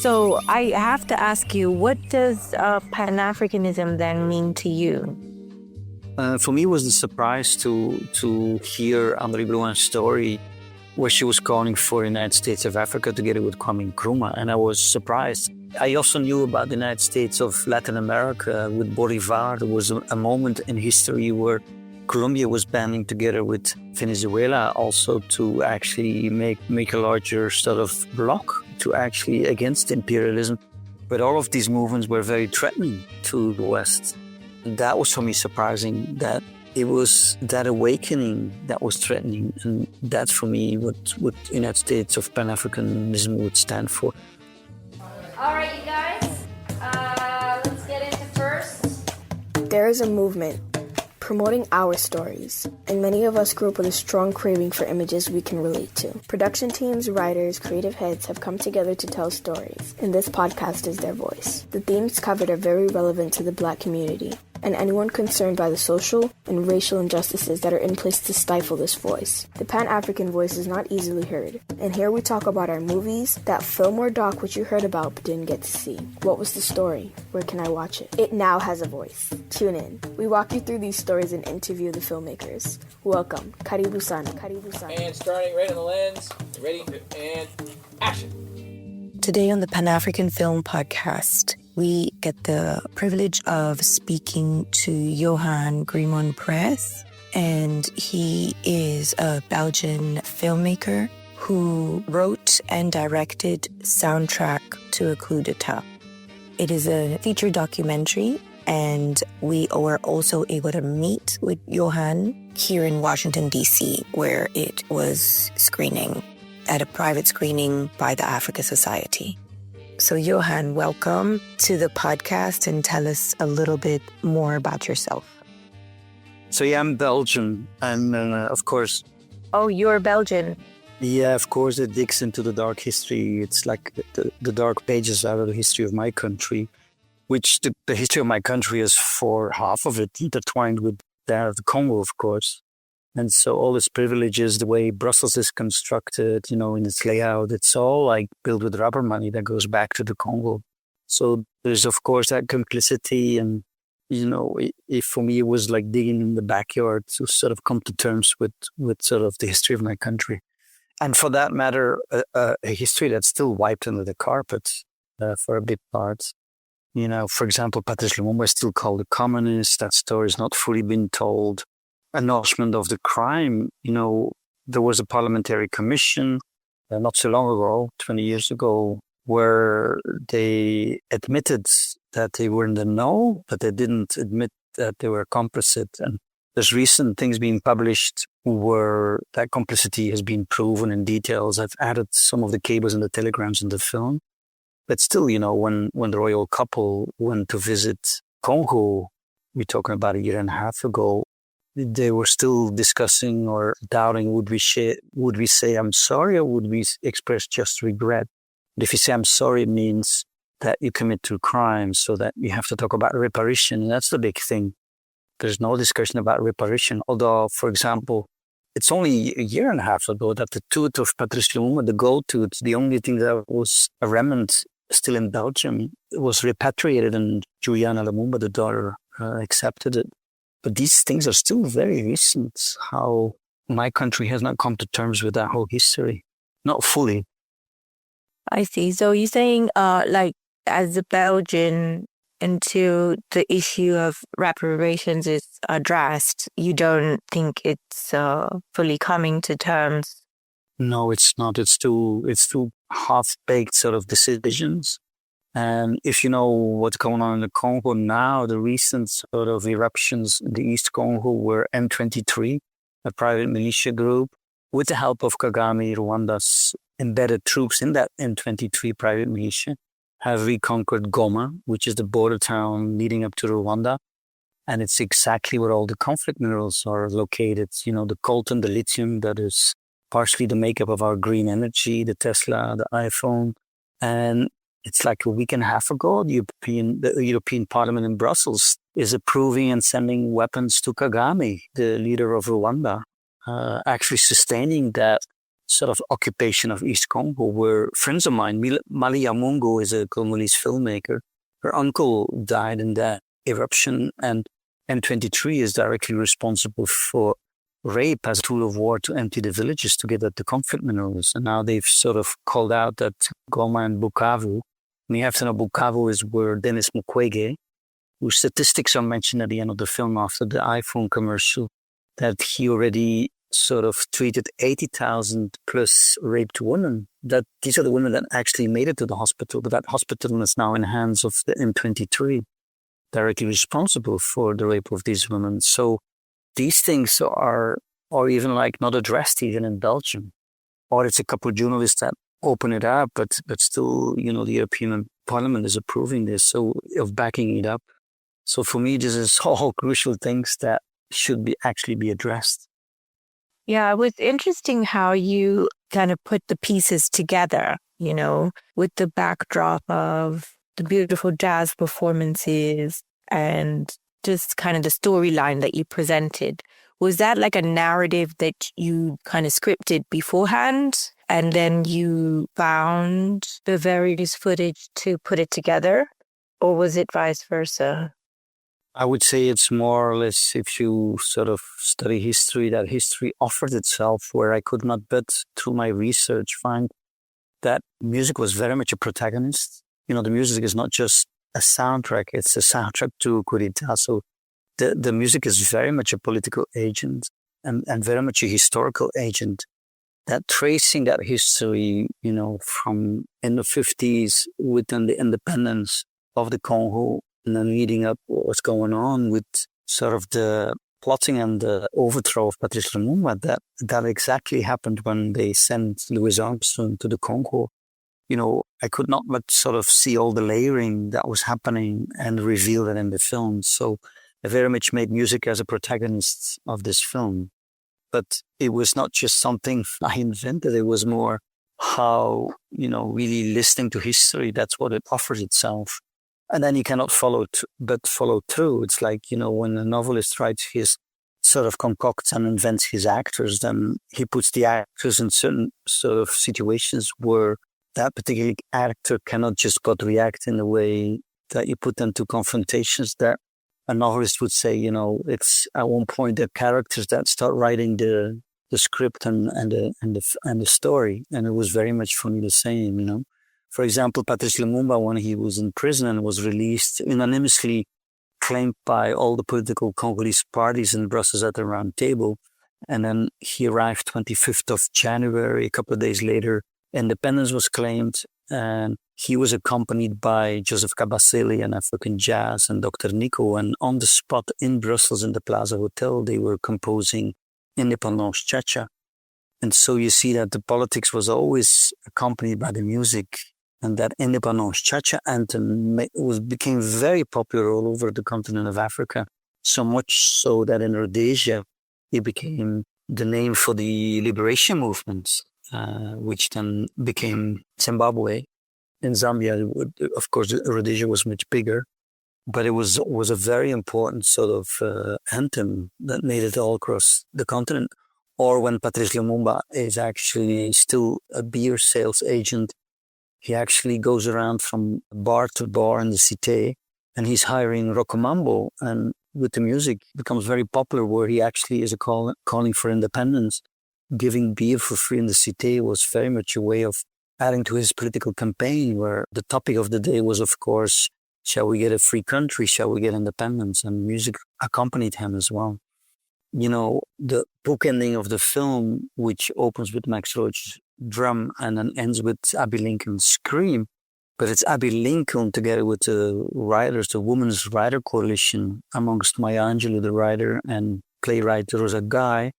So I have to ask you, what does Pan-Africanism then mean to you? For me, it was a surprise to hear André Blouin's story, where she was calling for the United States of Africa together with Kwame Nkrumah, and I was surprised. I also knew about the United States of Latin America with Bolivar. There was a moment in history where Colombia was banding together with Venezuela also to actually make a larger sort of bloc to actually against imperialism. But all of these movements were very threatening to the West. And that was for me surprising, that it was that awakening that was threatening. And that's for me what the United States of Pan-Africanism would stand for. All right, you guys, let's get into first. There is a movement promoting our stories, and many of us grew up with a strong craving for images we can relate to. Production teams, writers, creative heads have come together to tell stories, and this podcast is their voice. The themes covered are very relevant to the Black community, and anyone concerned by the social and racial injustices that are in place to stifle this voice. The Pan-African voice is not easily heard, and here we talk about our movies, that film or doc which you heard about but didn't get to see. What was the story? Where can I watch it? It now has a voice. Tune in. We walk you through these stories and interview the filmmakers. Welcome. Karibu sana. Karibu sana. And starting right on the lens. Ready, and action. Today on the Pan-African Film Podcast, we get the privilege of speaking to Johan Grimonprez, and he is a Belgian filmmaker who wrote and directed soundtrack to a coup d'etat. It is a feature documentary, and we were also able to meet with Johan here in Washington, D.C., where it was screening at a private screening by the Africa Society. So Johan, welcome to the podcast, and tell us a little bit more about yourself. So yeah, I'm Belgian, and of course... Oh, you're Belgian. Yeah, of course, it digs into the dark history. It's like the dark pages out of the history of my country, which the history of my country is for half of it intertwined with that of the Congo, of course. And so all its privileges, the way Brussels is constructed, in its layout, it's all like built with rubber money that goes back to the Congo. So there's, of course, that complicity. And, for me, it was like digging in the backyard to sort of come to terms with sort of the history of my country. And for that matter, a history that's still wiped under the carpet for a big part. For example, Patrice Lumumba is still called a communist. That story has not fully been told. Acknowledgement of the crime. There was a parliamentary commission not so long ago, 20 years ago, where they admitted that they were in the know, but they didn't admit that they were complicit. And there's recent things being published where that complicity has been proven in details. I've added some of the cables and the telegrams in the film. But still, when the royal couple went to visit Congo, we're talking about a year and a half ago, they were still discussing or doubting, would we say I'm sorry, or would we express just regret? But if you say I'm sorry, it means that you commit two crimes, so that you have to talk about reparation. And that's the big thing. There's no discussion about reparation. Although, for example, it's only a year and a half ago that the tooth of Patrice Lumumba, the gold tooth, the only thing that was a remnant still in Belgium, was repatriated, and Juliana Lumumba, the daughter, accepted it. But these things are still very recent, how my country has not come to terms with that whole history. Not fully. I see. So you're saying, as a Belgian, until the issue of reparations is addressed, you don't think it's fully coming to terms? No, it's not. It's too half-baked sort of decisions. And if you know what's going on in the Congo now, the recent sort of eruptions in the East Congo were M23, a private militia group, with the help of Kagame, Rwanda's embedded troops in that M23 private militia, have reconquered Goma, which is the border town leading up to Rwanda. And it's exactly where all the conflict minerals are located. The coltan, the lithium, that is partially the makeup of our green energy, the Tesla, the iPhone. And it's like a week and a half ago, the European Parliament in Brussels is approving and sending weapons to Kagame, the leader of Rwanda, actually sustaining that sort of occupation of East Congo, where friends of mine, Malia Mungo is a Congolese filmmaker. Her uncle died in that eruption, and M23 is directly responsible for rape as a tool of war to empty the villages to get at the conflict minerals. And now they've sort of called out that Goma and Bukavu, and you have to know Bukavu is where Denis Mukwege, whose statistics are mentioned at the end of the film after the iPhone commercial, that he already sort of treated 80,000 plus raped women. That these are the women that actually made it to the hospital, but that hospital is now in the hands of the M23, directly responsible for the rape of these women. So these things are even like not addressed even in Belgium. Or it's a couple of journalists that open it up, but still, you know, the European Parliament is approving this, so of backing it up. So for me, this is all crucial things that should actually be addressed. Yeah, it was interesting how you kind of put the pieces together, you know, with the backdrop of the beautiful jazz performances and just kind of the storyline that you presented. Was that like a narrative that you kind of scripted beforehand and then you found the various footage to put it together? Or was it vice versa? I would say it's more or less, if you sort of study history, that history offered itself, where I could not but, through my research, find that music was very much a protagonist. You know, the music is not just a soundtrack, it's a soundtrack to Coup d'etat. So the music is very much a political agent and very much a historical agent. That tracing that history, you know, from in the 50s within the independence of the Congo, and then leading up what's going on with sort of the plotting and the overthrow of Patrice Lumumba, that exactly happened when they sent Louis Armstrong to the Congo. You know, I could not but sort of see all the layering that was happening and reveal it in the film. So I very much made music as a protagonist of this film. But it was not just something I invented. It was more how, you know, really listening to history, that's what it offers itself. And then you cannot follow through. It's like, you know, when a novelist writes his sort of concocts and invents his actors, then he puts the actors in certain sort of situations where that particular actor cannot just but react in a way that you put them to confrontations that a novelist would say, you know, it's at one point the characters that start writing the script and the story. And it was very much for me the same, you know. For example, Patrice Lumumba, when he was in prison and was released, unanimously claimed by all the political Congolese parties in Brussels at the round table. And then he arrived 25th of January. A couple of days later, independence was claimed. And he was accompanied by Joseph Kabasele and African Jazz and Dr. Nico. And on the spot in Brussels in the Plaza Hotel, they were composing Independence Cha-Cha. And so you see that the politics was always accompanied by the music. And that Independence Cha-Cha anthem became very popular all over the continent of Africa, so much so that in Rhodesia, it became the name for the liberation movement, which then became Zimbabwe. In Zambia, of course, Rhodesia was much bigger, but it was a very important sort of anthem that made it all across the continent. Or when Patrice Lumumba is actually still a beer sales agent, he actually goes around from bar to bar in the Cité, and he's hiring Rockamambo, and with the music it becomes very popular, where he actually is calling for independence. Giving beer for free in the Cité was very much a way of adding to his political campaign, where the topic of the day was, of course, shall we get a free country? Shall we get independence? And music accompanied him as well. You know, the bookending of the film, which opens with Max Roach's drum and then ends with Abbie Lincoln's scream, but it's Abbie Lincoln together with the writers, the Women's Writer Coalition, amongst Maya Angelou, the writer, and playwright Rosa Guy,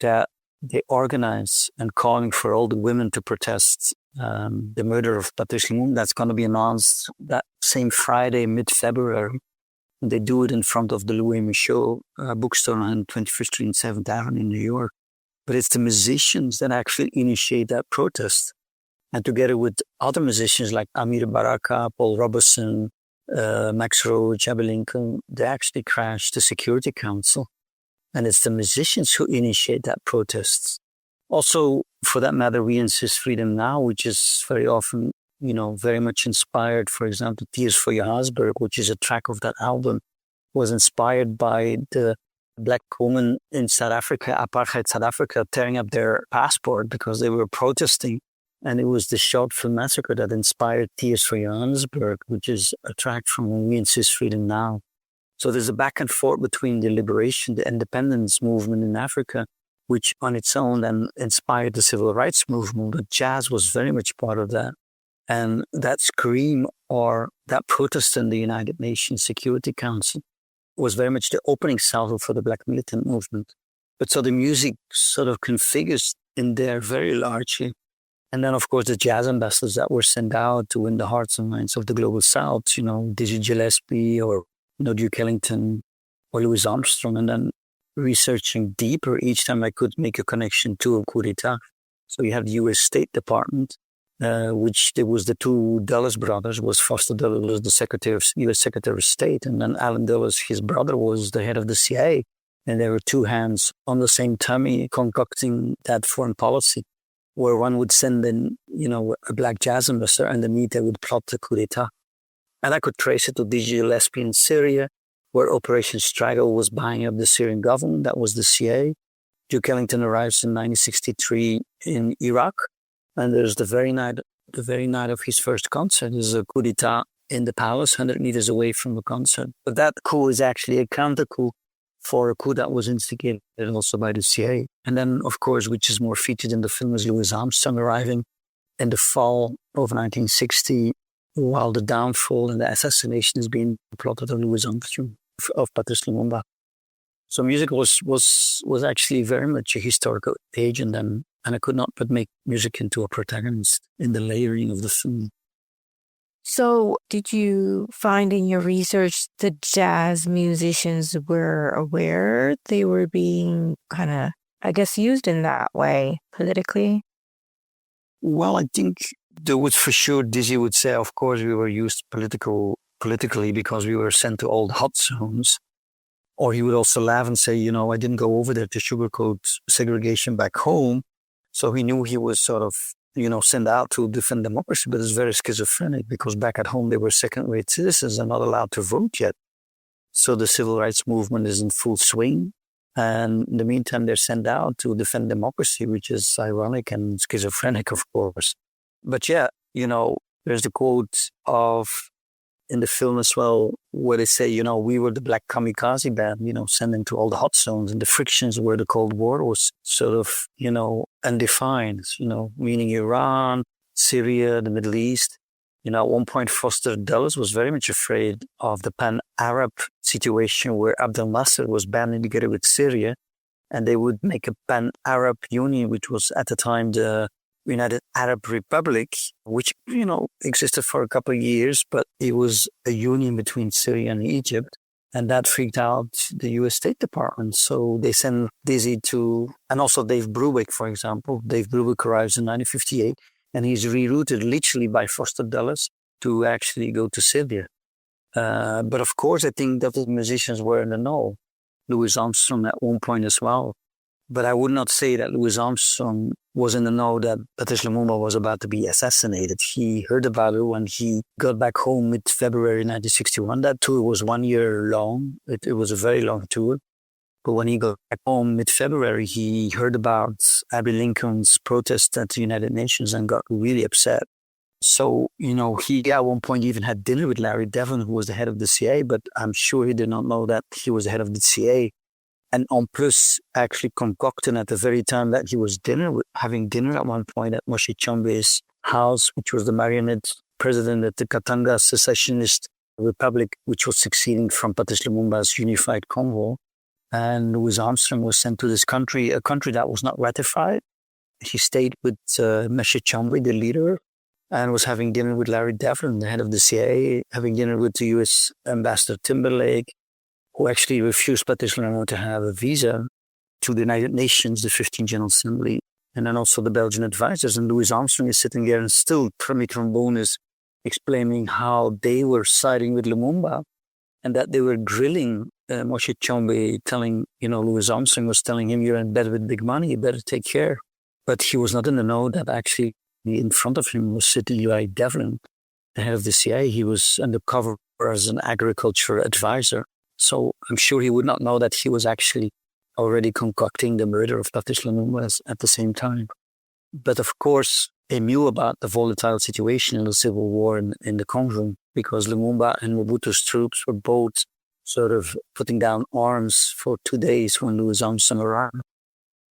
that they organize and calling for all the women to protest the murder of Patrice Lumumba. That's going to be announced that same Friday, mid-February. And they do it in front of the Louis Michaud bookstore on 25th Street and 7th Avenue in New York. But it's the musicians that actually initiate that protest. And together with other musicians like Amir Baraka, Paul Robeson, Max Roach, Abbie Lincoln, they actually crashed the Security Council. And it's the musicians who initiate that protest. Also, for that matter, We Insist Freedom Now, which is very often, very much inspired. For example, Tears for Johannesburg, which is a track of that album, was inspired by the black woman in South Africa, apartheid South Africa, tearing up their passport because they were protesting. And it was the short film massacre that inspired Tears for Johannesburg, which is a track from We Insist Freedom Now. So there's a back and forth between the liberation, the independence movement in Africa, which on its own then inspired the civil rights movement. But jazz was very much part of that. And that scream or that protest in the United Nations Security Council was very much the opening salvo for the Black militant movement. But so the music sort of configures in there very largely. And then, of course, the jazz ambassadors that were sent out to win the hearts and minds of the global South, Dizzy Gillespie or Duke Ellington or Louis Armstrong, and then researching deeper each time I could make a connection to a coup d'etat. So you have the U.S. State Department, which there was the two Dulles brothers. Was Foster Dulles was the U.S. Secretary of State, and then Allen Dulles, his brother, was the head of the CIA. And there were two hands on the same tummy concocting that foreign policy, where one would send in, a black jazz ambassador, and underneath they would plot the coup d'etat. And I could trace it to Dizzy Gillespie in Syria, where Operation Straggle was buying up the Syrian government. That was the CIA. Duke Ellington arrives in 1963 in Iraq, and there's the very night of his first concert. There's a coup d'etat in the palace, 100 meters away from the concert. But that coup is actually a counter coup for a coup that was instigated also by the CIA. And then, of course, which is more featured in the film, is Louis Armstrong arriving in the fall of 1960, while the downfall and the assassination is being plotted on Louis Armstrong of Patrice Lumumba. So music was actually very much a historical age, and I could not but make music into a protagonist in the layering of the film. So did you find in your research the jazz musicians were aware they were being kind of, used in that way politically? Well, I think there was for sure, Dizzy would say, of course, we were used politically because we were sent to all the hot zones. Or he would also laugh and say, I didn't go over there to sugarcoat segregation back home. So he knew he was sort of, sent out to defend democracy, but it's very schizophrenic because back at home they were second-rate citizens and not allowed to vote yet. So the civil rights movement is in full swing. And in the meantime, they're sent out to defend democracy, which is ironic and schizophrenic, of course. But yeah, there's the quote in the film as well, where they say, we were the black kamikaze band, sending to all the hot zones, and the frictions where the Cold War was sort of, undefined, meaning Iran, Syria, the Middle East. At one point, Foster Dulles was very much afraid of the pan-Arab situation where Abdel Nasser was banding together with Syria, and they would make a pan-Arab union, which was at the time the United Arab Republic, which, existed for a couple of years, but it was a union between Syria and Egypt. And that freaked out the U.S. State Department. So they sent Dizzy and also Dave Brubeck, for example. Dave Brubeck arrives in 1958, and he's rerouted literally by Foster Dulles to actually go to Syria. But of course, I think that the musicians were in the know. Louis Armstrong at one point as well. But I would not say that Louis Armstrong was in the know that Patrice Lumumba was about to be assassinated. He heard about it when he got back home mid-February 1961. That tour was 1 year long. It was a very long tour. But when he got back home mid-February, he heard about Abraham Lincoln's protest at the United Nations and got really upset. So, he at one point even had dinner with Larry Devon, who was the head of the CIA, but I'm sure he did not know that he was the head of the CIA. And en plus, actually concocting at the very time that he was having dinner at one point at Moshe Chambe's house, which was the marionette president of the Katanga secessionist republic, which was succeeding from Patrice Lumumba's unified Congo. And Louis Armstrong was sent to this country, a country that was not ratified. He stayed with Moshe Chambe, the leader, and was having dinner with Larry Devon, the head of the CIA, having dinner with the U.S. Ambassador Timberlake, who actually refused Patrice Lumumba to have a visa to the United Nations, the 15th General Assembly, and then also the Belgian advisors. And Louis Armstrong is sitting there and still, Premier Trombone is explaining how they were siding with Lumumba and that they were grilling Moshe Chambe, telling, Louis Armstrong was telling him, you're in bed with big money, you better take care. But he was not in the know that actually in front of him was sitting Eli Devlin, the head of the CIA. He was undercover as an agriculture advisor. So I'm sure he would not know that he was actually already concocting the murder of Patrice Lumumba at the same time. But of course, he knew about the volatile situation in the civil war in the Congo, because Lumumba and Mobutu's troops were both sort of putting down arms for 2 days when Louis Armstrong arrived.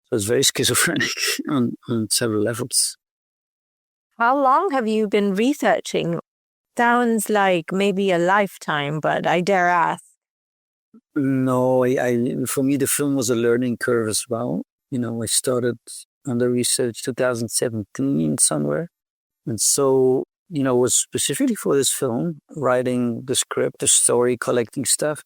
So it's very schizophrenic on several levels. How long have you been researching? Sounds like maybe a lifetime, but I dare ask. No, for me, the film was a learning curve as well. I started on the research 2017 somewhere. And so, it was specifically for this film, writing the script, the story, collecting stuff.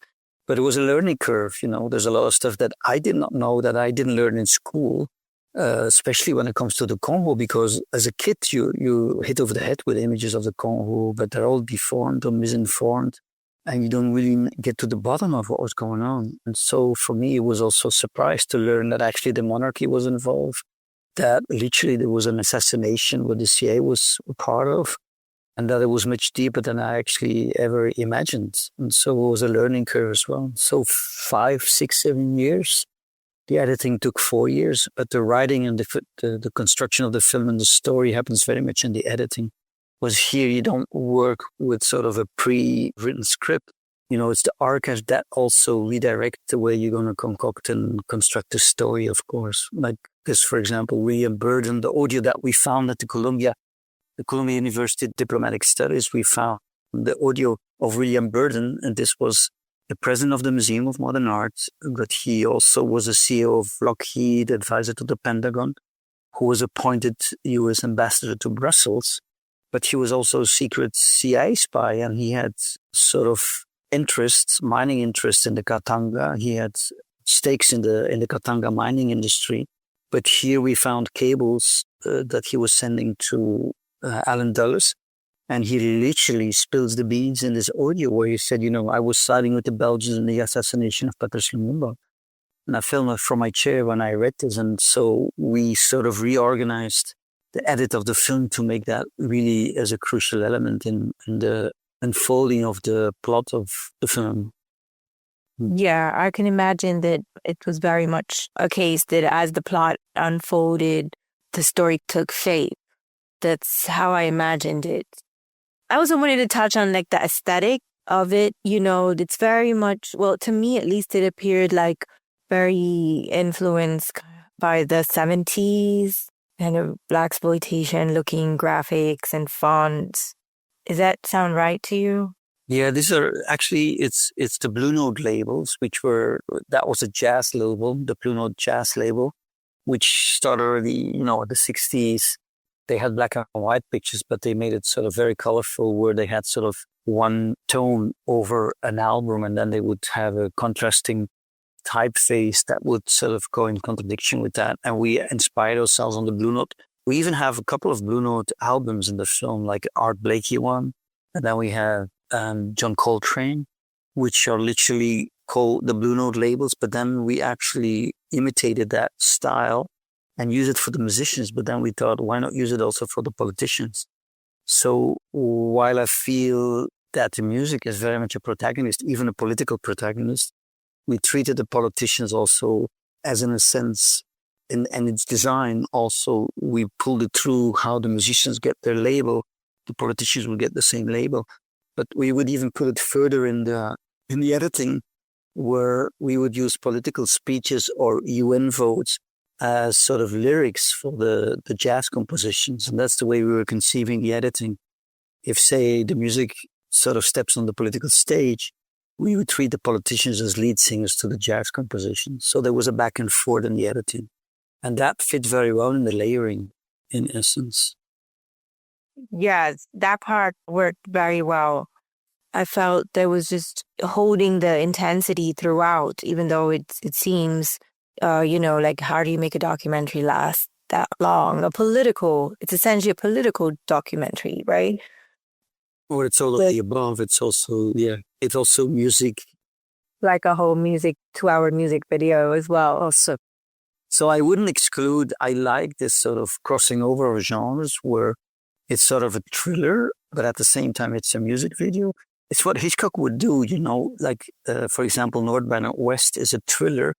But it was a learning curve. There's a lot of stuff that I did not know, that I didn't learn in school, especially when it comes to the Congo, because as a kid, you hit over the head with images of the Congo, but they're all deformed or misinformed, and you don't really get to the bottom of what was going on. And so for me, it was also a surprise to learn that actually the monarchy was involved, that literally there was an assassination where the CIA was a part of, and that it was much deeper than I actually ever imagined. And so it was a learning curve as well. So 5, 6, 7 years. The editing took 4 years, but the writing and the construction of the film and the story happens very much in the editing. Was here you don't work with sort of a pre-written script. It's the archives that also redirect the way you're going to concoct and construct the story, of course. Like this, for example, William Burden, the audio that we found at the Columbia University Diplomatic Studies, we found the audio of William Burden, and this was the president of the Museum of Modern Art, but he also was a CEO of Lockheed, advisor to the Pentagon, who was appointed U.S. ambassador to Brussels. But he was also a secret CIA spy, and he had sort of mining interests in the Katanga. He had stakes in the Katanga mining industry. But here we found cables that he was sending to Alan Dulles, and he literally spills the beans in this audio where he said, I was siding with the Belgians in the assassination of Patrice Lumumba. And I fell from my chair when I read this, and so we sort of reorganized the edit of the film to make that really as a crucial element in the unfolding of the plot of the film. Yeah, I can imagine that it was very much a case that as the plot unfolded, the story took shape. That's how I imagined it. I also wanted to touch on the aesthetic of it. It's very much, well, to me at least, it appeared like very influenced by the 70s kind of blaxploitation looking graphics and fonts. Does that sound right to you? Yeah, these are actually, it's the Blue Note labels, that was a jazz label, the Blue Note jazz label, which started already, in the 60s. They had black and white pictures, but they made it sort of very colorful, where they had sort of one tone over an album, and then they would have a contrasting typeface that would sort of go in contradiction with that. And we inspired ourselves on the Blue Note. We even have a couple of Blue Note albums in the film, like Art Blakey one, and then we have John Coltrane, which are literally called the Blue Note labels, but then we actually imitated that style and use it for the musicians, but then we thought, why not use it also for the politicians? So while I feel that the music is very much a protagonist, even a political protagonist, we treated the politicians also as, in a sense, in its design also, we pulled it through how the musicians get their label, the politicians will get the same label. But we would even put it further in the editing, where we would use political speeches or UN votes as sort of lyrics for the jazz compositions. And that's the way we were conceiving the editing. If, say, the music sort of steps on the political stage, we would treat the politicians as lead singers to the jazz composition. So there was a back and forth in the editing. And that fit very well in the layering, in essence. Yes, that part worked very well. I felt there was just holding the intensity throughout, even though it seems, how do you make a documentary last that long? It's essentially a political documentary, right? Or it's all of the above. It's also music. Like a whole 2-hour music video as well. Also, So I wouldn't exclude, I like this sort of crossing over of genres where it's sort of a thriller, but at the same time, it's a music video. It's what Hitchcock would do, like, for example, North by Northwest is a thriller,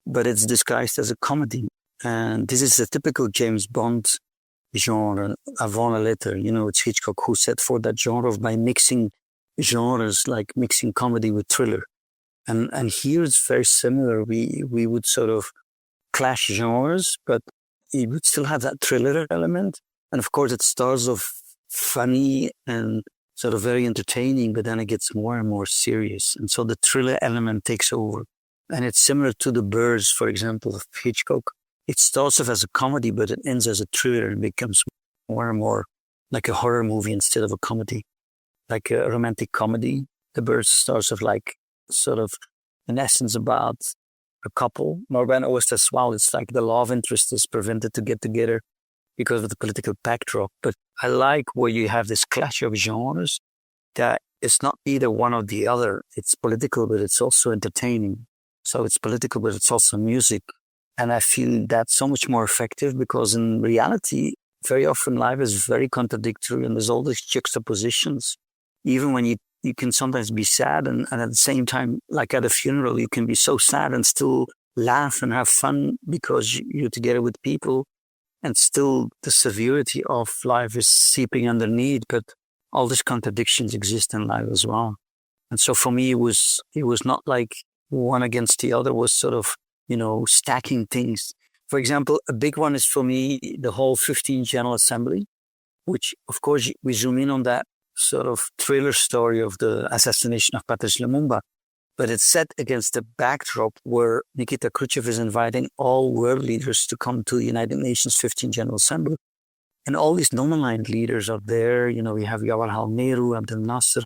but it's disguised as a comedy. And this is a typical James Bond genre, avant la lettre. It's Hitchcock who set for that genre by mixing genres, like mixing comedy with thriller. And here it's very similar. We would sort of clash genres, but it would still have that thriller element. And of course, it starts off funny and sort of very entertaining, but then it gets more and more serious. And so the thriller element takes over. And it's similar to The Birds, for example, of Hitchcock. It starts off as a comedy, but it ends as a thriller and becomes more and more like a horror movie instead of a comedy, like a romantic comedy. The Birds starts off like sort of, in essence, about a couple. Norben Oost as well. It's like the love interest is prevented to get together because of the political backdrop. But I like where you have this clash of genres that it's not either one or the other. It's political, but it's also entertaining. So it's political, but it's also music. And I feel that's so much more effective because in reality, very often life is very contradictory and there's all these juxtapositions. Even when you can sometimes be sad and at the same time, like at a funeral, you can be so sad and still laugh and have fun because you're together with people. And still the severity of life is seeping underneath, but all these contradictions exist in life as well. And so for me, it was not like one against the other, was sort of, stacking things. For example, a big one is for me, the whole 15th General Assembly, which of course we zoom in on that sort of thriller story of the assassination of Patrice Lumumba. But it's set against the backdrop where Nikita Khrushchev is inviting all world leaders to come to the United Nations 15th General Assembly. And all these non-aligned leaders are there. We have Jawaharlal Nehru, Abdel Nasser,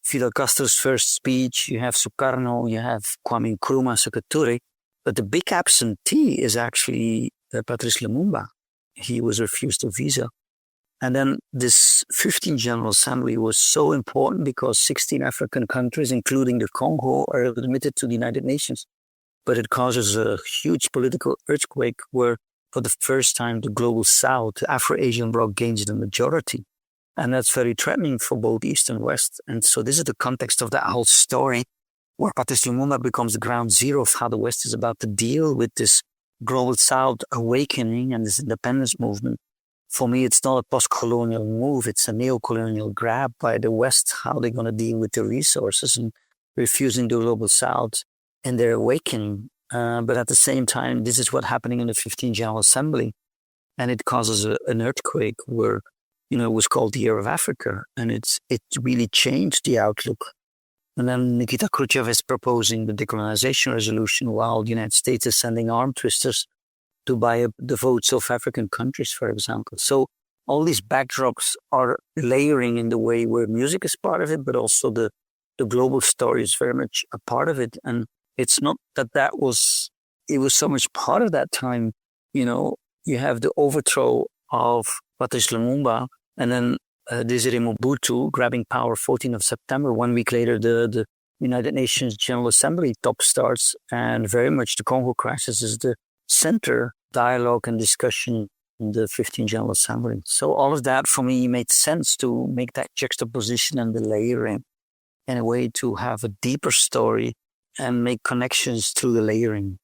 Fidel Castro's first speech. You have Sukarno, you have Kwame Nkrumah, Sékou Touré. But the big absentee is actually Patrice Lumumba. He was refused a visa. And then this 15th General Assembly was so important because 16 African countries, including the Congo, are admitted to the United Nations. But it causes a huge political earthquake where, for the first time, the global South, the Afro-Asian bloc, gains the majority. And that's very threatening for both East and West. And so this is the context of that whole story, where Patrice Lumumba becomes the ground zero of how the West is about to deal with this global South awakening and this independence movement. For me, it's not a post-colonial move. It's a neo-colonial grab by the West, how they're going to deal with the resources and refusing the global South and their awakening. But at the same time, this is what's happening in the 15th General Assembly. And it causes an earthquake where, it was called the Year of Africa. And it really changed the outlook. And then Nikita Khrushchev is proposing the decolonization resolution while the United States is sending arm twisters to buy up the votes of African countries, for example. So all these backdrops are layering in the way where music is part of it, but also the global story is very much a part of it. And it's not that it was so much part of that time. You have the overthrow of Patrice Lumumba and then Desiré Mobutu grabbing power 14th of September. 1 week later, the United Nations General Assembly top starts, and very much the Congo crisis is the center dialogue and discussion in the 15th General Assembly. So all of that for me made sense to make that juxtaposition and the layering in a way to have a deeper story and make connections through the layering.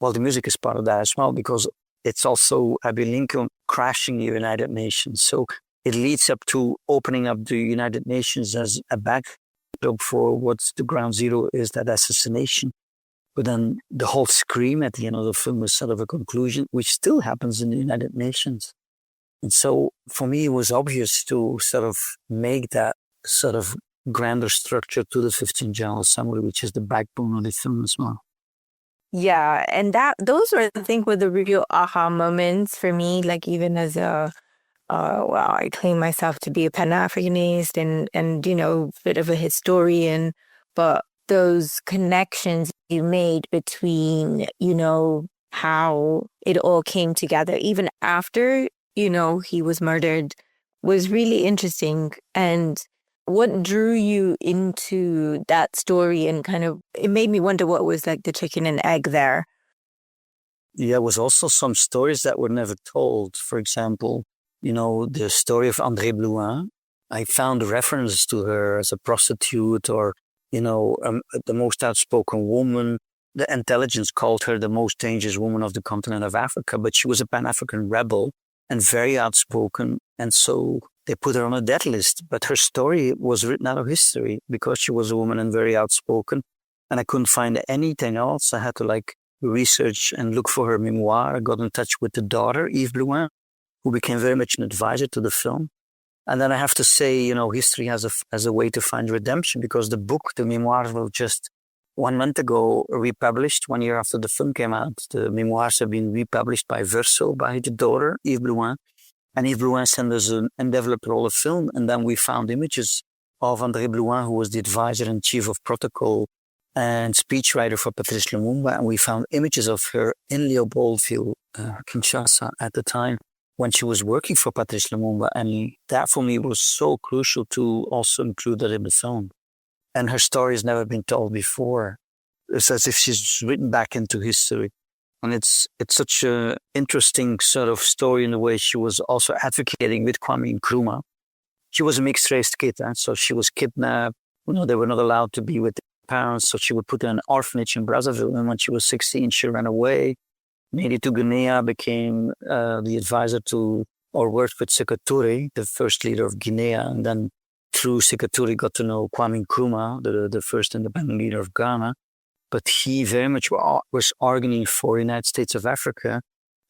Well, the music is part of that as well because it's also Abe Lincoln crashing the United Nations. So it leads up to opening up the United Nations as a backdrop for what's the ground zero is, that assassination. But then the whole scream at the end of the film was sort of a conclusion, which still happens in the United Nations. And so for me, it was obvious to sort of make that sort of grander structure to the 15th General Assembly, which is the backbone of the film as well. Yeah, and those were, I think, were the real aha moments for me, like even as I claim myself to be a Pan-Africanist and bit of a historian, but those connections you made between, how it all came together, even after, he was murdered, was really interesting. And what drew you into that story and kind of, it made me wonder what was like the chicken and egg there. there was also some stories that were never told. For example, the story of André Blouin. I found reference to her as a prostitute or, the most outspoken woman. The intelligence called her the most dangerous woman of the continent of Africa, but she was a Pan-African rebel and very outspoken. And so they put her on a death list. But her story was written out of history because she was a woman and very outspoken. And I couldn't find anything else. I had to research and look for her memoir. I got in touch with the daughter, Yves Blouin, who became very much an advisor to the film. And then I have to say, history has a way to find redemption, because the book, the memoirs, were just 1 month ago republished, 1 year after the film came out. The memoirs have been republished by Verso, by the daughter, Yves Blouin. And Yves Blouin sent us an envelope roll of film. And then we found images of André Blouin, who was the advisor and chief of protocol and speechwriter for Patrice Lumumba. And we found images of her in Leopoldville, Kinshasa, at the time, when she was working for Patrice Lumumba. And that for me was so crucial to also include that in the film. And her story has never been told before. It's as if she's written back into history. And it's such an interesting sort of story in the way she was also advocating with Kwame Nkrumah. She was a mixed-race kid, so she was kidnapped. They were not allowed to be with their parents, so she was put in an orphanage in Brazzaville. And when she was 16, she ran away. Made it to Guinea, became the advisor to, or worked with Sékou Touré, the first leader of Guinea. And then through Sékou Touré got to know Kwame Nkrumah, the first independent leader of Ghana. But he very much was arguing for the United States of Africa.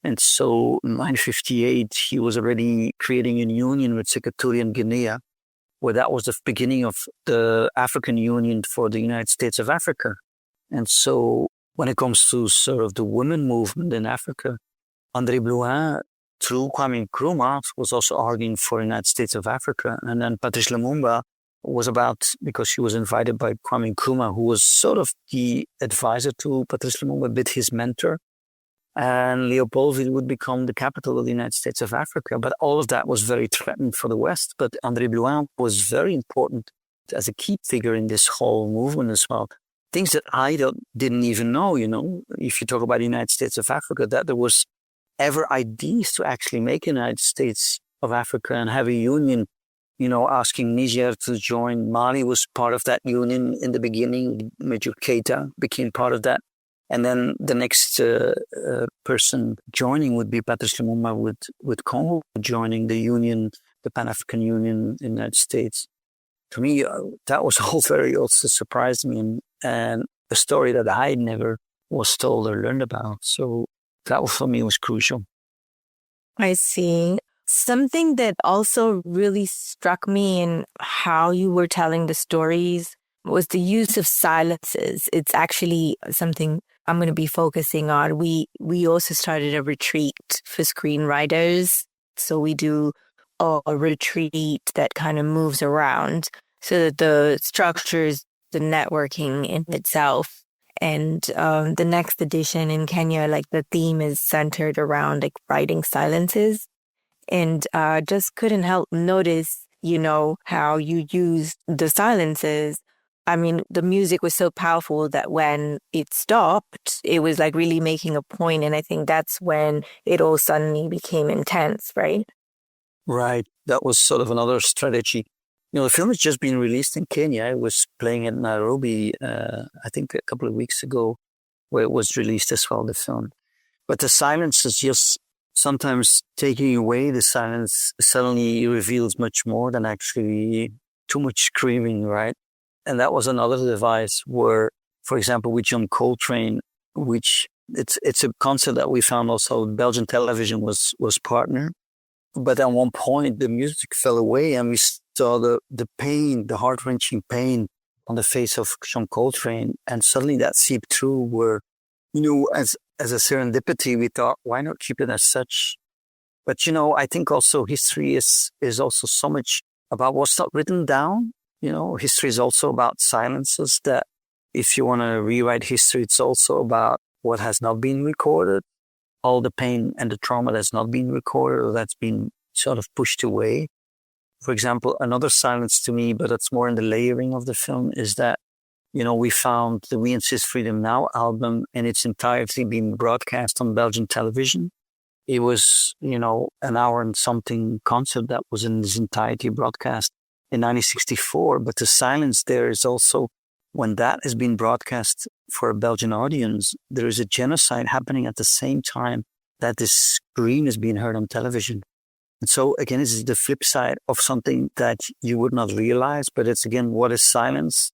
And so in 1958, he was already creating a union with Sékou Touré and Guinea, where that was the beginning of the African Union for the United States of Africa. And so when it comes to sort of the women movement in Africa, André Blouin, through Kwame Nkrumah, was also arguing for the United States of Africa. And then Patrice Lumumba was because she was invited by Kwame Nkrumah, who was sort of the advisor to Patrice Lumumba, a bit his mentor. And Leopoldville would become the capital of the United States of Africa. But all of that was very threatened for the West. But André Blouin was very important as a key figure in this whole movement as well. Things that I didn't even know, if you talk about the United States of Africa, that there was ever ideas to actually make a United States of Africa and have a union, asking Niger to join. Mali was part of that union in the beginning. Major Keita became part of that. And then the next person joining would be Patrice Lumumba with Congo joining the union, the Pan-African Union in the United States. To me, that was all very also surprised me and a story that I never was told or learned about. So that for me was crucial. I see. Something that also really struck me in how you were telling the stories was the use of silences. It's actually something I'm going to be focusing on. We also started a retreat for screenwriters. So we do a retreat that kind of moves around so that the structures, the networking in itself. And the next edition in Kenya, the theme is centered around writing silences. And just couldn't help notice, how you used the silences. I mean, the music was so powerful that when it stopped, it was really making a point. And I think that's when it all suddenly became intense, right? Right. That was sort of another strategy. The film has just been released in Kenya. I was playing in Nairobi, I think a couple of weeks ago, where it was released as well, the film. But the silence is just sometimes taking away the silence suddenly reveals much more than actually too much screaming, right? And that was another device where, for example, with John Coltrane, which it's a concept that we found also Belgian television was partner. But at one point, the music fell away and we saw the pain, the heart-wrenching pain on the face of John Coltrane. And suddenly that seeped through where, as a serendipity, we thought, why not keep it as such? But, I think also history is also so much about what's not written down. History is also about silences, that if you want to rewrite history, it's also about what has not been recorded, all the pain and the trauma that's not been recorded or that's been sort of pushed away. For example, another silence to me, but it's more in the layering of the film, is that we found the We Insist Freedom Now album in its entirety being broadcast on Belgian television. It was, an hour and something concert that was in its entirety broadcast in 1964. But the silence there is also, when that has been broadcast for a Belgian audience, there is a genocide happening at the same time that this scream is being heard on television. And so, again, this is the flip side of something that you would not realize. But it's, again, what is silence?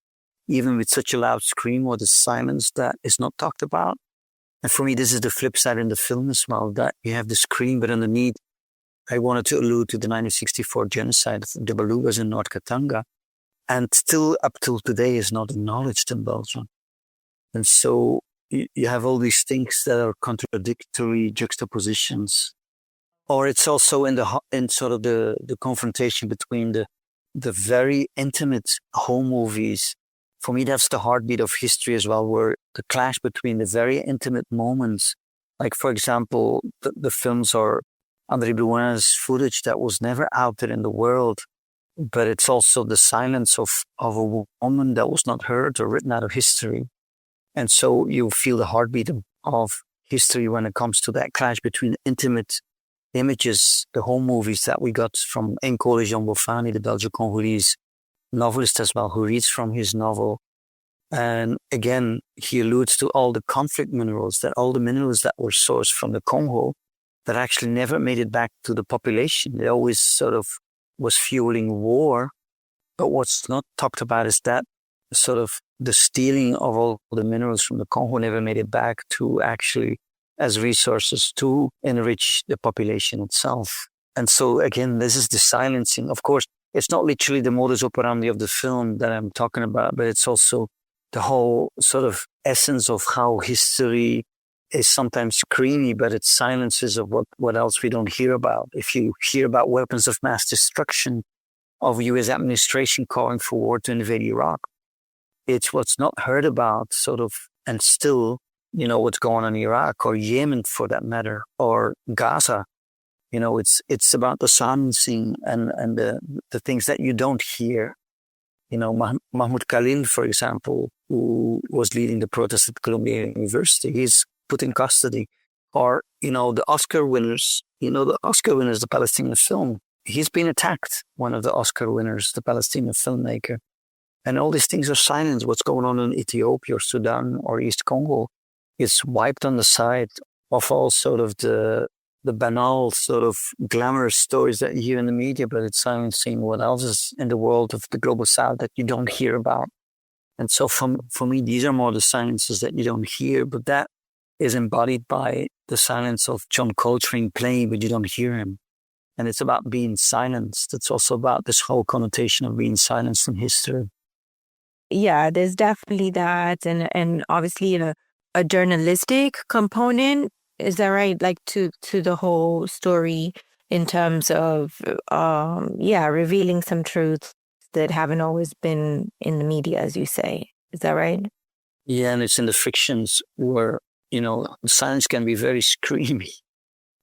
Even with such a loud scream, what is silence that is not talked about? And for me, this is the flip side in the film as well, that you have the scream, but underneath, I wanted to allude to the 1964 genocide of the Belugas in North Katanga, and still up till today is not acknowledged in Belgium. And so you have all these things that are contradictory juxtapositions. Or it's also in sort of the confrontation between the very intimate home movies. For me, that's the heartbeat of history as well, where the clash between the very intimate moments, like, for example, the films or André Blouin's footage that was never out there in the world, but it's also the silence of a woman that was not heard or written out of history. And so you feel the heartbeat of history when it comes to that clash between intimate images, the home movies that we got from Nkole Jean Bofani, the Belgian-Congolese novelist as well, who reads from his novel. And again, he alludes to all the conflict minerals, that all the minerals that were sourced from the Congo that actually never made it back to the population. It always sort of was fueling war. But what's not talked about is that sort of the stealing of all the minerals from the Congo never made it back to actually as resources to enrich the population itself. And so again, this is the silencing. Of course, it's not literally the modus operandi of the film that I'm talking about, but it's also the whole sort of essence of how history is sometimes creamy, but it silences of what else we don't hear about. If you hear about weapons of mass destruction of U.S. administration calling for war to invade Iraq, it's what's not heard about sort of, and still, what's going on in Iraq or Yemen for that matter, or Gaza. It's about the silencing and the things that you don't hear. Mahmoud Khalil, for example, who was leading the protest at Columbia University, he's put in custody. Or, the Oscar winners, the Palestinian film, he's been attacked, one of the Oscar winners, the Palestinian filmmaker. And all these things are silenced. What's going on in Ethiopia or Sudan or East Congo is wiped on the side of all sort of the banal sort of glamorous stories that you hear in the media, but it's silencing what else is in the world of the global south that you don't hear about. And so for me, these are more the silences that you don't hear, but that is embodied by the silence of John Coltrane playing, but you don't hear him. And it's about being silenced. It's also about this whole connotation of being silenced in history. Yeah, there's definitely that. And obviously a journalistic component. Is that right? Like to the whole story in terms of, revealing some truths that haven't always been in the media, as you say. Is that right? Yeah, and it's in the fictions where, silence can be very screamy.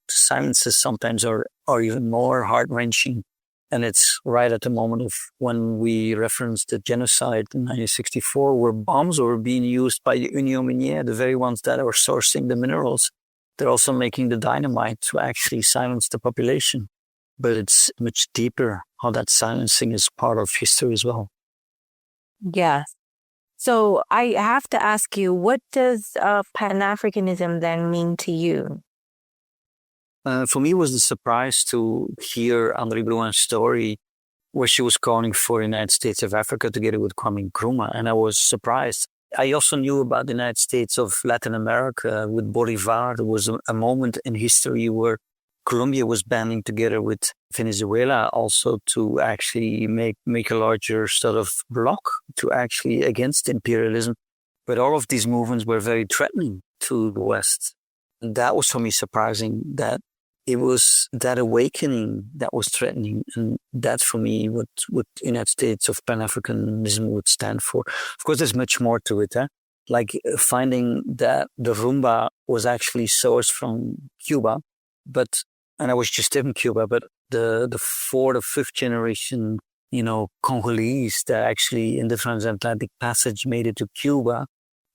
The silences sometimes are even more heart-wrenching. And it's right at the moment of when we referenced the genocide in 1964, where bombs were being used by the Union Minière, the very ones that are sourcing the minerals. They're also making the dynamite to actually silence the population. But it's much deeper how that silencing is part of history as well. Yes. So I have to ask you, what does Pan-Africanism then mean to you? For me, it was a surprise to hear André Blouin's story where she was calling for the United States of Africa together with Kwame Nkrumah. And I was surprised. I also knew about the United States of Latin America with Bolivar. There was a moment in history where Colombia was banding together with Venezuela also to actually make a larger sort of bloc to actually against imperialism. But all of these movements were very threatening to the West. And that was for me surprising, that it was that awakening that was threatening. And that's for me what United States of Pan-Africanism would stand for. Of course, there's much more to it. Like finding that the rumba was actually sourced from Cuba, and I was just in Cuba, but the fourth or fifth generation Congolese that actually in the transatlantic passage made it to Cuba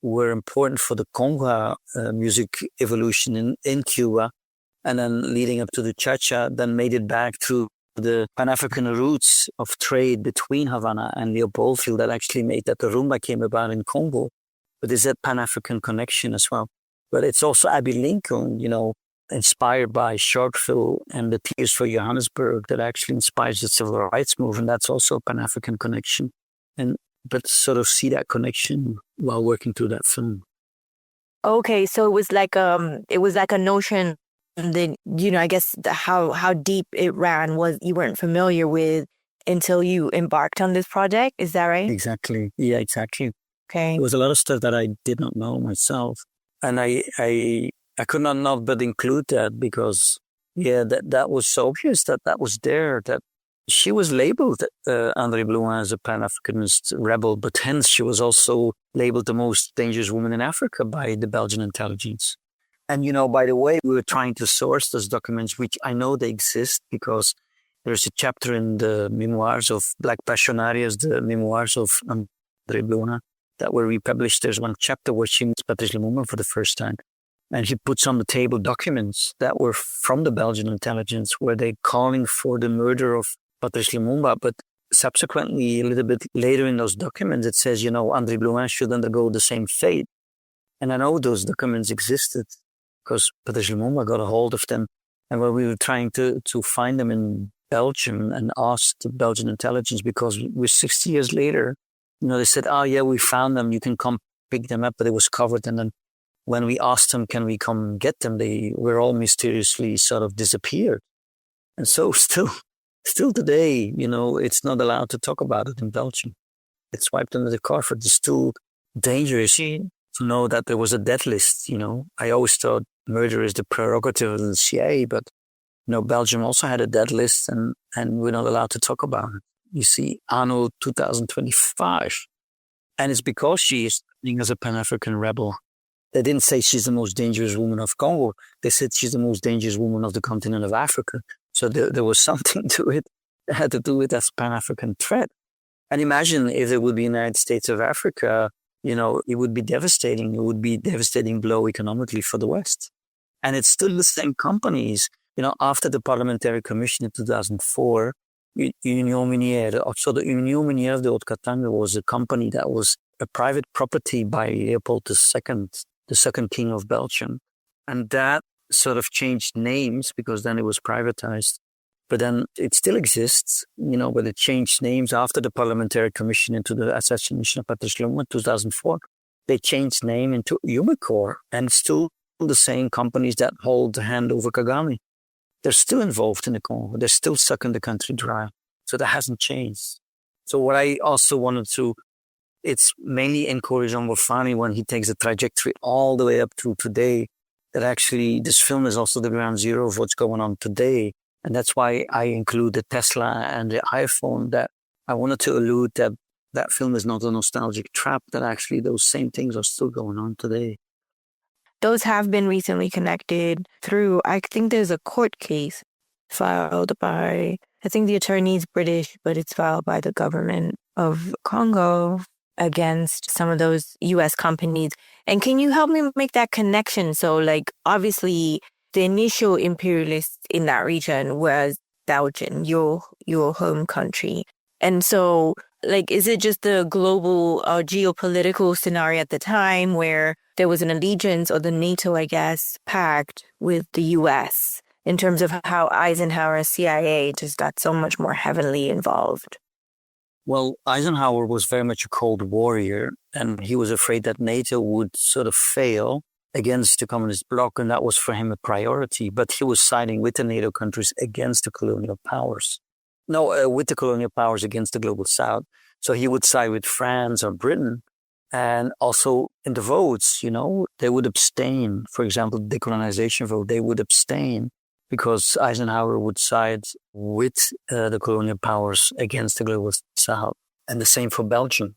were important for the conga music evolution in Cuba. And then leading up to the cha-cha, then made it back through the Pan-African roots of trade between Havana and Leopoldville that actually made that the rumba came about in Congo. But there's that Pan-African connection as well. But it's also Abbey Lincoln, inspired by Sharpeville and the Tears for Johannesburg that actually inspires the civil rights movement. That's also a Pan-African connection. But sort of see that connection while working through that film. Okay, so it was like a notion that, I guess how deep it ran was you weren't familiar with until you embarked on this project. Is that right? Exactly. Yeah, exactly. Okay. There was a lot of stuff that I did not know myself. And I could not but include that because, that was so obvious that was there, that she was labeled, André Blouin, as a Pan-Africanist rebel, but hence she was also labeled the most dangerous woman in Africa by the Belgian intelligence. And, by the way, we were trying to source those documents, which I know they exist because there's a chapter in the memoirs of Black Passionarias, the memoirs of André Blouin, that were republished. There's one chapter where she meets Patrice Lumumba for the first time. And he puts on the table documents that were from the Belgian intelligence where they calling for the murder of Patrice Lumumba. But subsequently, a little bit later in those documents, it says, André Blouin should undergo the same fate. And I know those documents existed because Patrice Lumumba got a hold of them. And when we were trying to find them in Belgium and asked the Belgian intelligence, because we're 60 years later, they said, oh, yeah, we found them. You can come pick them up, but it was covered. And then when we asked them, can we come get them? They were all mysteriously sort of disappeared. And so still today, it's not allowed to talk about it in Belgium. It's wiped under the carpet. It's still dangerous to know that there was a death list. I always thought murder is the prerogative of the CIA, but Belgium also had a death list and we're not allowed to talk about it. You see, anno 2025. And it's because she is standing as a Pan-African rebel. They didn't say she's the most dangerous woman of Congo. They said she's the most dangerous woman of the continent of Africa. So there was something to it that had to do with that Pan-African threat. And imagine if there would be United States of Africa, it would be devastating. It would be a devastating blow economically for the West. And it's still the same companies. After the Parliamentary Commission in 2004, Union Minière, so the Union Minière de Haute-Katanga was a company that was a private property by Leopold II, the second king of Belgium. And that sort of changed names because then it was privatized. But then it still exists, but it changed names after the Parliamentary Commission into the assassination of Patrice Lumumba in 2004. They changed name into Umicore, and still the same companies that hold the hand over Kagame. They're still involved in the Congo. They're still sucking the country dry. So that hasn't changed. So what I also wanted to, it's mainly encourage Mofani when he takes the trajectory all the way up to today, that actually this film is also the ground zero of what's going on today. And that's why I include the Tesla and the iPhone, that I wanted to allude that that film is not a nostalgic trap, that actually those same things are still going on today. Those have been recently connected through, I think there's a court case filed by, I think the attorney is British, but it's filed by the government of Congo against some of those U.S. companies. And can you help me make that connection? So obviously the initial imperialists in that region was Belgium, your home country. And so is it just the global geopolitical scenario at the time where there was an allegiance, or the NATO, I guess, pact with the U.S. in terms of how Eisenhower's CIA just got so much more heavily involved? Well, Eisenhower was very much a Cold Warrior, and he was afraid that NATO would sort of fail against the communist bloc, and that was for him a priority. But he was siding with the NATO countries against the colonial powers. With the colonial powers against the global South. So he would side with France or Britain. And also in the votes, they would abstain. For example, the decolonization vote, they would abstain because Eisenhower would side with the colonial powers against the global South. And the same for Belgium,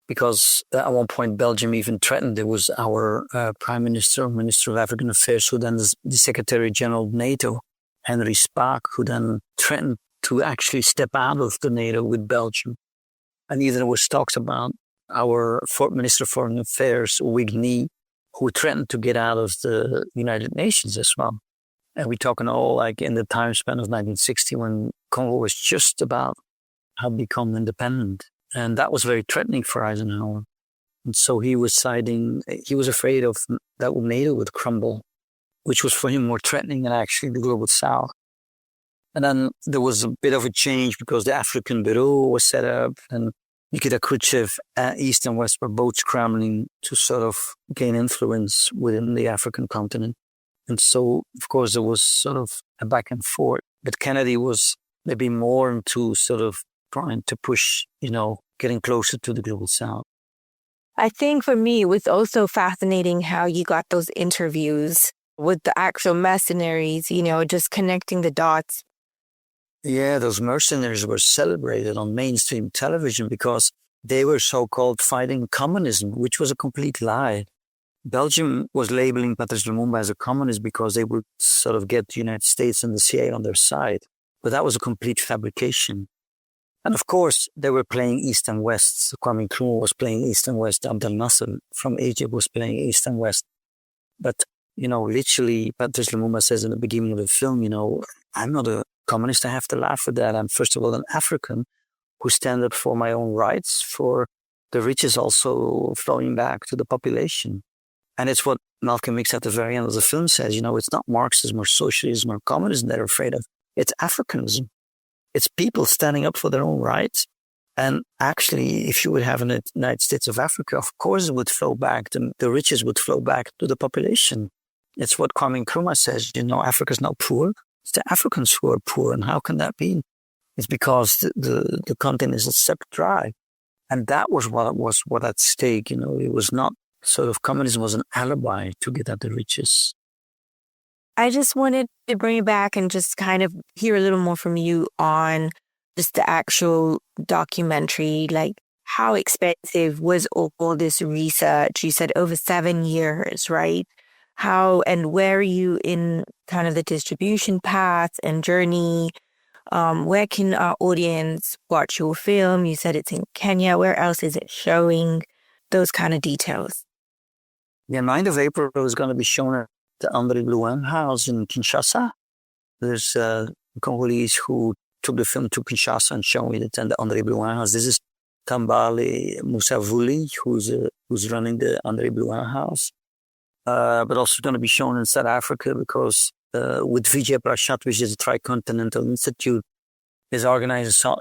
because at one point Belgium even threatened. There was our Prime Minister, Minister of African Affairs, who then is the Secretary General of NATO, Henry Spaak, who then threatened to actually step out of the NATO with Belgium. And even there was talks about our Minister of Foreign Affairs, Wigny, who threatened to get out of the United Nations as well. And we're talking all like in the time span of 1960 when Congo was just about to become independent. And that was very threatening for Eisenhower. And so he was afraid of that NATO would crumble, which was for him more threatening than actually the global South. And then there was a bit of a change because the African Bureau was set up and Nikita Khrushchev, East and West were both scrambling to sort of gain influence within the African continent. And so, of course, there was sort of a back and forth. But Kennedy was maybe more into sort of trying to push, getting closer to the global South. I think for me, it was also fascinating how you got those interviews with the actual mercenaries, just connecting the dots. Yeah, those mercenaries were celebrated on mainstream television because they were so-called fighting communism, which was a complete lie. Belgium was labeling Patrice Lumumba as a communist because they would sort of get the United States and the CIA on their side. But that was a complete fabrication. And of course, they were playing East and West. Kwame Nkrumah was playing East and West. Abdel Nasser from Egypt was playing East and West. But, literally, Patrice Lumumba says in the beginning of the film, I'm not a communist. I have to laugh at that. I'm, first of all, an African who stand up for my own rights, for the riches also flowing back to the population. And it's what Malcolm X at the very end of the film says, it's not Marxism or socialism or communism they're afraid of. It's Africanism. It's people standing up for their own rights. And actually, if you would have a United States of Africa, of course it would flow back, the riches would flow back to the population. It's what Kwame Nkrumah says, Africa's not poor. It's the Africans who are poor. And how can that be? It's because the continent is sucked dry. And that was what at stake, it was not sort of communism was an alibi to get at the riches. I just wanted to bring it back and just kind of hear a little more from you on just the actual documentary, like how expensive was all this research? You said over 7 years, right? How and where are you in kind of the distribution path and journey? Where can our audience watch your film? You said it's in Kenya. Where else is it showing? Those kind of details. Yeah, 9th of April it was going to be shown at the André Blouin house in Kinshasa. There's Congolese who took the film to Kinshasa and showed it at the André Blouin house. This is Kambale Musavuli, who's running the André Blouin house. But also going to be shown in South Africa because with Vijay Prashad, which is a Tricontinental Institute, is organizing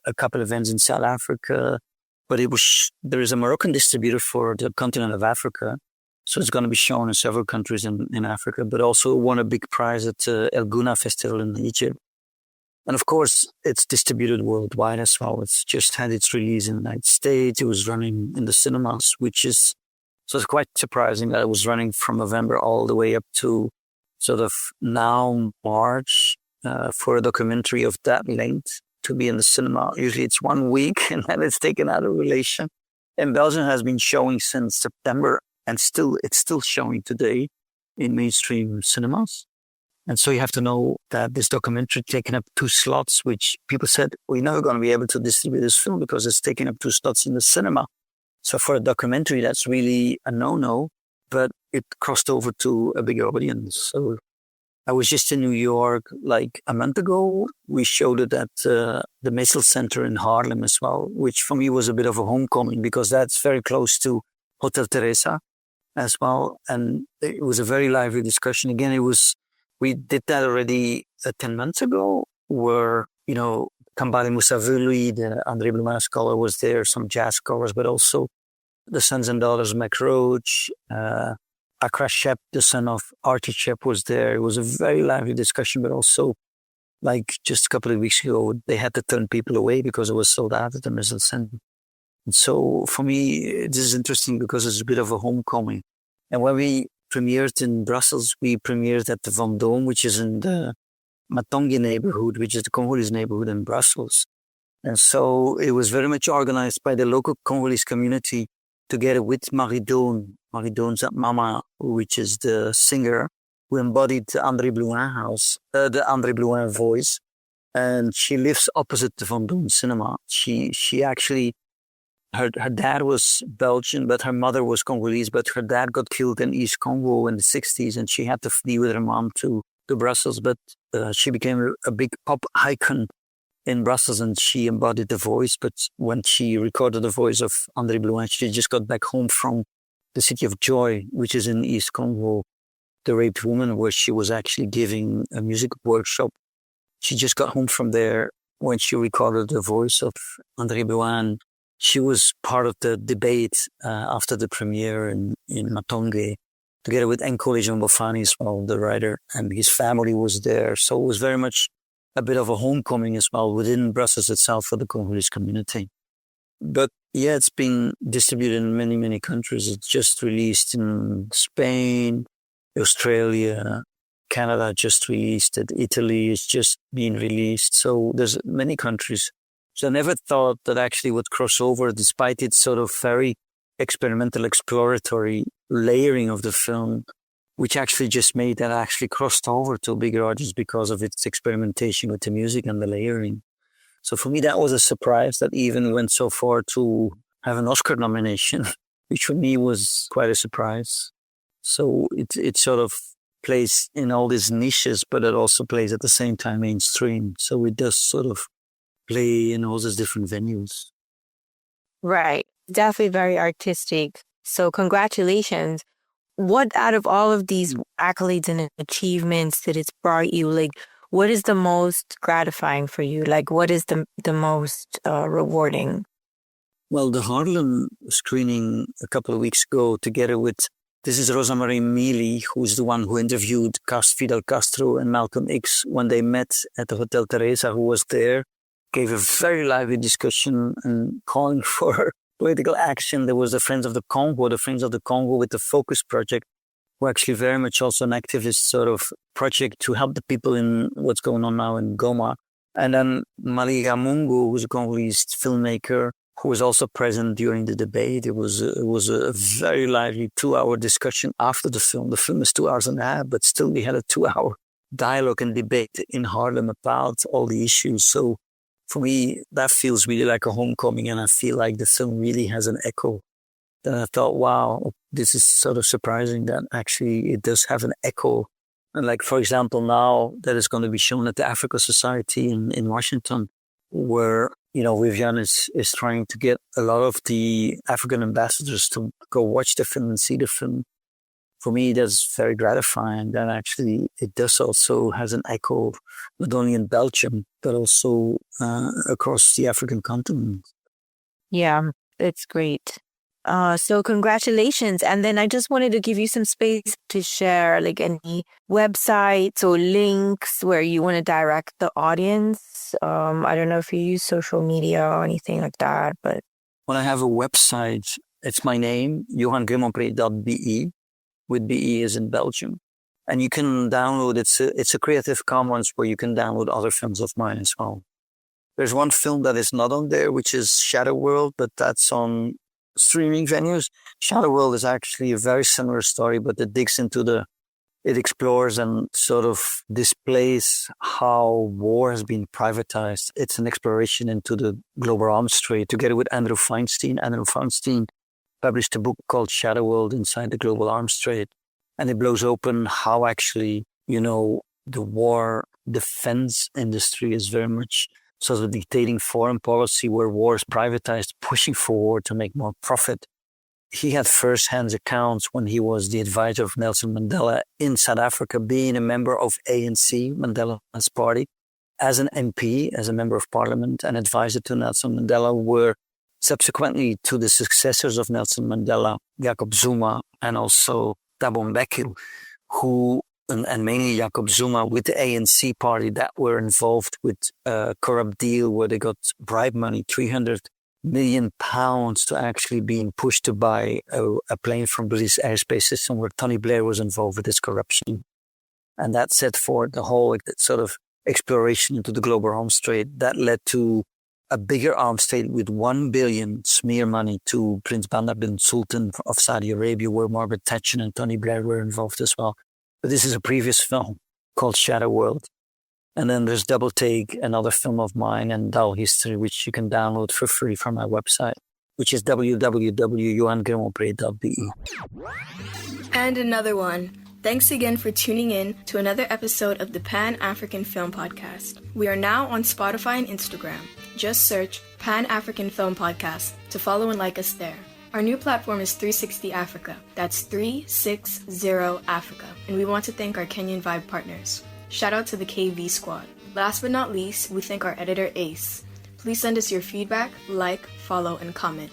a couple of events in South Africa. But there is a Moroccan distributor for the continent of Africa. So it's going to be shown in several countries in Africa, but also won a big prize at El Gouna Festival in Egypt. And of course, it's distributed worldwide as well. It's just had its release in the United States. It was running in the cinemas, so it's quite surprising that it was running from November all the way up to sort of now March for a documentary of that length to be in the cinema. Usually it's 1 week and then it's taken out of relation. And Belgium has been showing since September. And it's still showing today in mainstream cinemas. And so you have to know that this documentary taken up 2 slots, which people said, we're never going to be able to distribute this film because it's taking up 2 slots in the cinema. So for a documentary, that's really a no-no, but it crossed over to a bigger audience. So I was just in New York like a month ago. We showed it at the Missile Center in Harlem as well, which for me was a bit of a homecoming because that's very close to Hotel Teresa as well. And it was a very lively discussion. Again, we did that already 10 months ago where, Kambale Musavuli, the André Blouin scholar was there, some jazz scholars, but also the sons and daughters of Mac Roach, Akra Shep, the son of Artie Shep was there. It was a very lively discussion, but also like just a couple of weeks ago, they had to turn people away because it was sold out at the Missile Center. And so for me, this is interesting because it's a bit of a homecoming. And when we premiered in Brussels, we premiered at the Vendôme, which is in the Matongi neighborhood, which is the Congolese neighborhood in Brussels. And so it was very much organized by the local Congolese community together with Marie-Dawn Mama, which is the singer who embodied the André Blouin house, the André Blouin voice. and she lives opposite the Van Doon cinema. She actually, her dad was Belgian, but her mother was Congolese, but her dad got killed in East Congo in the 60s, and she had to flee with her mom to Brussels, but she became a big pop icon in Brussels, and she embodied the voice. But when she recorded the voice of André Blouin, she just got back home from the city of Joy, which is in East Congo, the raped woman, where she was actually giving a music workshop. She just got home from there when she recorded the voice of André Blouin. She was part of the debate after the premiere in Matonge, together with Nkole Jean-Bofani as well, the writer, and his family was there. So it was very much a bit of a homecoming as well within Brussels itself for the Congolese community. But yeah, it's been distributed in many, many countries. It's just released in Spain, Australia, Canada just released it. Italy is just being released. So there's many countries. So I never thought that actually would cross over, despite its sort of very experimental, exploratory layering of the film, which actually just made that actually crossed over to a bigger audience because of its experimentation with the music and the layering. So for me, that was a surprise that even went so far to have an Oscar nomination, which for me was quite a surprise. So it sort of plays in all these niches, but it also plays at the same time mainstream. So it does sort of play in all these different venues. Right. Definitely very artistic. So congratulations. What out of all of these accolades and achievements that it's brought you, like, what is the most gratifying for you? Like, what is the most rewarding? Well, the Harlem screening a couple of weeks ago, together with, this is Rosa Marie Mili, who's the one who interviewed Fidel Castro and Malcolm X when they met at the Hotel Teresa, who was there, gave a very lively discussion and calling for political action. There was the Friends of the Congo with the Focus Project, who actually very much also an activist sort of project to help the people in what's going on now in Goma. And then Maliga Mungu, who's a Congolese filmmaker, who was also present during the debate. It was a very lively 2-hour discussion after the film. The film is 2 hours and a half, but still we had a 2-hour dialogue and debate in Harlem about all the issues. So for me, that feels really like a homecoming, and I feel like the film really has an echo. Then I thought, wow, this is sort of surprising that actually it does have an echo. And like, for example, now that it's going to be shown at the Africa Society in Washington, where, you know, Viviane is trying to get a lot of the African ambassadors to go watch the film and see the film. For me, that's very gratifying that actually it does also has an echo, not only in Belgium, but also across the African continent. Yeah, it's great. So congratulations. And then I just wanted to give you some space to share like any websites or links where you want to direct the audience. I don't know if you use social media or anything like that, but. Well, I have a website. It's my name, johangrimonprez.be, with BE is in Belgium. And you can download, it's a Creative Commons where you can download other films of mine as well. There's one film that is not on there, which is Shadow World, but that's on streaming venues. Shadow World is actually a very similar story, but it digs into it explores and sort of displays how war has been privatized. It's an exploration into the global arms trade together with Andrew Feinstein. Andrew Feinstein published a book called Shadow World Inside the Global Arms Trade. And it blows open how actually, you know, the war defense industry is very much sort of dictating foreign policy where war is privatized, pushing for war to make more profit. He had first-hand accounts when he was the advisor of Nelson Mandela in South Africa, being a member of ANC, Mandela's party, as an MP, as a member of parliament, and advisor to Nelson Mandela, were subsequently to the successors of Nelson Mandela, Jacob Zuma, and also Thabo Mbeki, who, and mainly Jacob Zuma, with the ANC party that were involved with a corrupt deal where they got bribe money, 300 million pounds to actually being pushed to buy a plane from British airspace system, where Tony Blair was involved with this corruption. And that set forth the whole sort of exploration into the global arms trade that led to a bigger arms trade with 1 billion smear money to Prince Bandar bin Sultan of Saudi Arabia, where Margaret Thatcher and Tony Blair were involved as well. But this is a previous film called Shadow World. And then there's Double Take, another film of mine, and Dull History, which you can download for free from my website, which is www.johangrimonprez.be. And another one. Thanks again for tuning in to another episode of the Pan-African Film Podcast. We are now on Spotify and Instagram. Just search Pan-African Film Podcast to follow and like us there. Our new platform is 360 Africa. That's 360 Africa. And we want to thank our Kenyan Vibe partners. Shout out to the KV Squad. Last but not least, we thank our editor Ace. Please send us your feedback, like, follow, and comment.